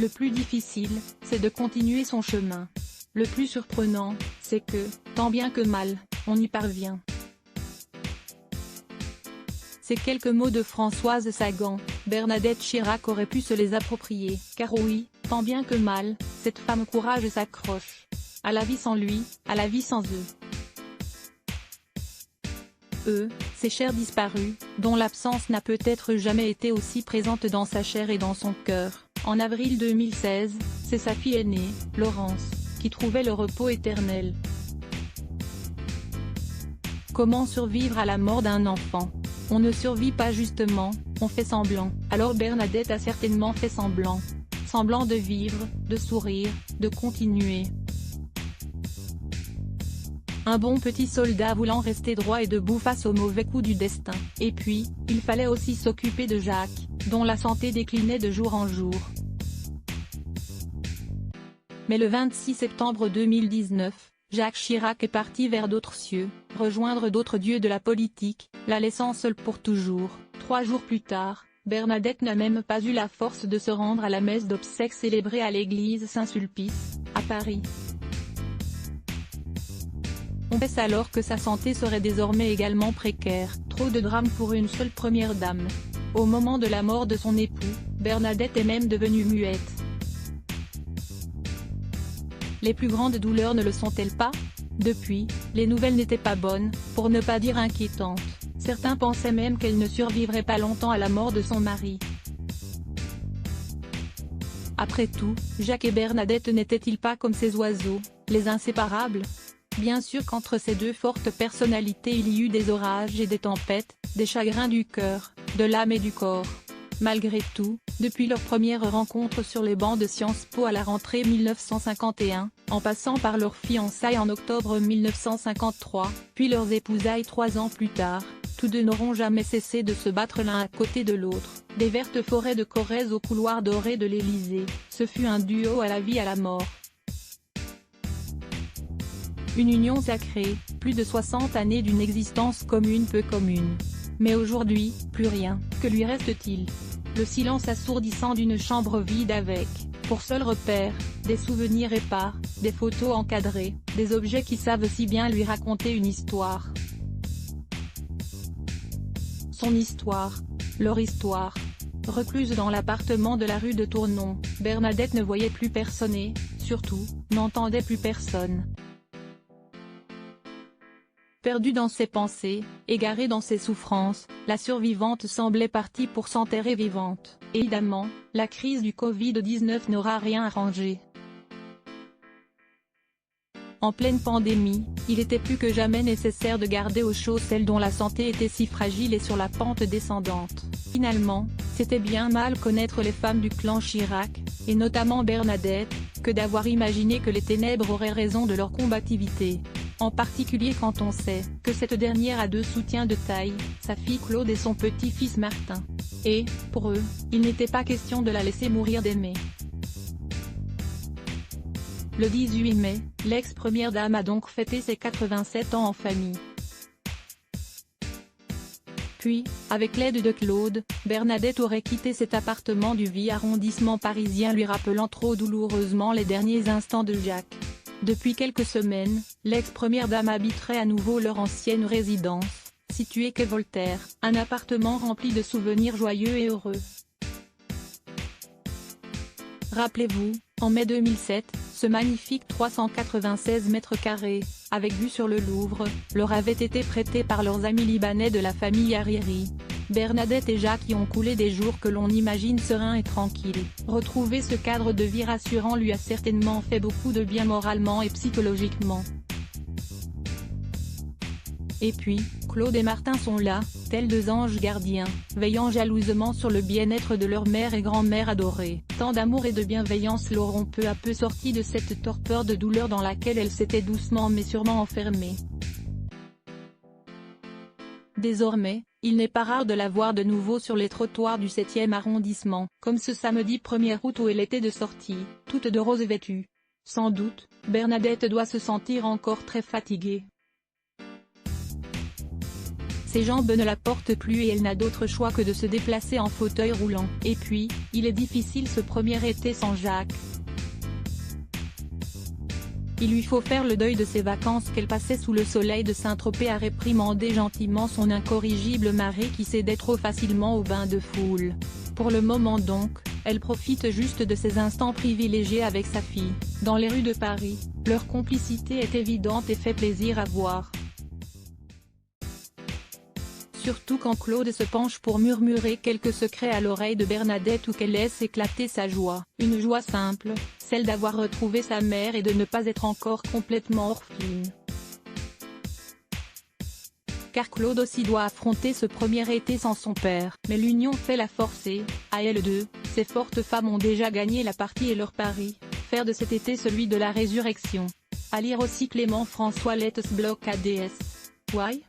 Le plus difficile, c'est de continuer son chemin. Le plus surprenant, c'est que, tant bien que mal, on y parvient. Ces quelques mots de Françoise Sagan, Bernadette Chirac aurait pu se les approprier, car oui, tant bien que mal, cette femme courage s'accroche. À la vie sans lui, à la vie sans eux. Eux, ces chers disparus, dont l'absence n'a peut-être jamais été aussi présente dans sa chair et dans son cœur. En avril 2016, c'est sa fille aînée, Laurence, qui trouvait le repos éternel. Comment survivre à la mort d'un enfant? On ne survit pas justement, on fait semblant. Alors Bernadette a certainement fait semblant. Semblant de vivre, de sourire, de continuer. Un bon petit soldat voulant rester droit et debout face au mauvais coup du destin. Et puis, il fallait aussi s'occuper de Jacques, dont la santé déclinait de jour en jour. Mais le 26 septembre 2019, Jacques Chirac est parti vers d'autres cieux, rejoindre d'autres dieux de la politique, la laissant seule pour toujours. 3 jours plus tard, Bernadette n'a même pas eu la force de se rendre à la messe d'obsèques célébrée à l'église Saint-Sulpice, à Paris. On sait alors que sa santé serait désormais également précaire, trop de drame pour une seule première dame. Au moment de la mort de son époux, Bernadette est même devenue muette. Les plus grandes douleurs ne le sont-elles pas? Depuis, les nouvelles n'étaient pas bonnes, pour ne pas dire inquiétantes. Certains pensaient même qu'elle ne survivrait pas longtemps à la mort de son mari. Après tout, Jacques et Bernadette n'étaient-ils pas comme ces oiseaux, les inséparables? Bien sûr qu'entre ces deux fortes personnalités il y eut des orages et des tempêtes, des chagrins du cœur, de l'âme et du corps. Malgré tout, depuis leur première rencontre sur les bancs de Sciences Po à la rentrée 1951, en passant par leur fiançailles en octobre 1953, puis leurs épousailles 3 ans plus tard, tous deux n'auront jamais cessé de se battre l'un à côté de l'autre, des vertes forêts de Corrèze aux couloirs dorés de l'Élysée, ce fut un duo à la vie à la mort. Une union sacrée, plus de 60 années d'une existence commune peu commune. Mais aujourd'hui, plus rien. Que lui reste-t-il? Le silence assourdissant d'une chambre vide avec, pour seul repère, des souvenirs épars, des photos encadrées, des objets qui savent si bien lui raconter une histoire. Son histoire. Leur histoire. Recluse dans l'appartement de la rue de Tournon, Bernadette ne voyait plus personne et, surtout, n'entendait plus personne. Perdue dans ses pensées, égarée dans ses souffrances, la survivante semblait partie pour s'enterrer vivante. Évidemment, la crise du Covid-19 n'aura rien arrangé. En pleine pandémie, il était plus que jamais nécessaire de garder au chaud celle dont la santé était si fragile et sur la pente descendante. Finalement, c'était bien mal connaître les femmes du clan Chirac, et notamment Bernadette, que d'avoir imaginé que les ténèbres auraient raison de leur combativité. En particulier quand on sait que cette dernière a 2 soutiens de taille, sa fille Claude et son petit-fils Martin. Et, pour eux, il n'était pas question de la laisser mourir d'aimer. Le 18 mai, l'ex-première dame a donc fêté ses 87 ans en famille. Puis, avec l'aide de Claude, Bernadette aurait quitté cet appartement du 8e arrondissement parisien lui rappelant trop douloureusement les derniers instants de Jacques. Depuis quelques semaines, l'ex-première dame habiterait à nouveau leur ancienne résidence, située quai Voltaire, un appartement rempli de souvenirs joyeux et heureux. Rappelez-vous, en mai 2007, ce magnifique 396 mètres carrés, avec vue sur le Louvre, leur avait été prêté par leurs amis libanais de la famille Hariri. Bernadette et Jacques y ont coulé des jours que l'on imagine sereins et tranquilles. Retrouver ce cadre de vie rassurant lui a certainement fait beaucoup de bien moralement et psychologiquement. Et puis, Claude et Martin sont là, tels 2 anges gardiens, veillant jalousement sur le bien-être de leur mère et grand-mère adorée. Tant d'amour et de bienveillance l'auront peu à peu sortie de cette torpeur de douleur dans laquelle elle s'était doucement mais sûrement enfermée. Désormais, il n'est pas rare de la voir de nouveau sur les trottoirs du 7e arrondissement, comme ce samedi 1er août où elle était de sortie, toute de rose vêtue. Sans doute, Bernadette doit se sentir encore très fatiguée. Ses jambes ne la portent plus et elle n'a d'autre choix que de se déplacer en fauteuil roulant. Et puis, il est difficile ce premier été sans Jacques. Il lui faut faire le deuil de ses vacances qu'elle passait sous le soleil de Saint-Tropez à réprimander gentiment son incorrigible mari qui cédait trop facilement au bain de foule. Pour le moment donc, elle profite juste de ces instants privilégiés avec sa fille. Dans les rues de Paris, leur complicité est évidente et fait plaisir à voir. Surtout quand Claude se penche pour murmurer quelques secrets à l'oreille de Bernadette ou qu'elle laisse éclater sa joie. Une joie simple, celle d'avoir retrouvé sa mère et de ne pas être encore complètement orpheline. Car Claude aussi doit affronter ce premier été sans son père. Mais l'union fait la force et, à elles deux, ces fortes femmes ont déjà gagné la partie et leur pari, faire de cet été celui de la résurrection. À lire aussi Clément François Let's Block ADS. Why?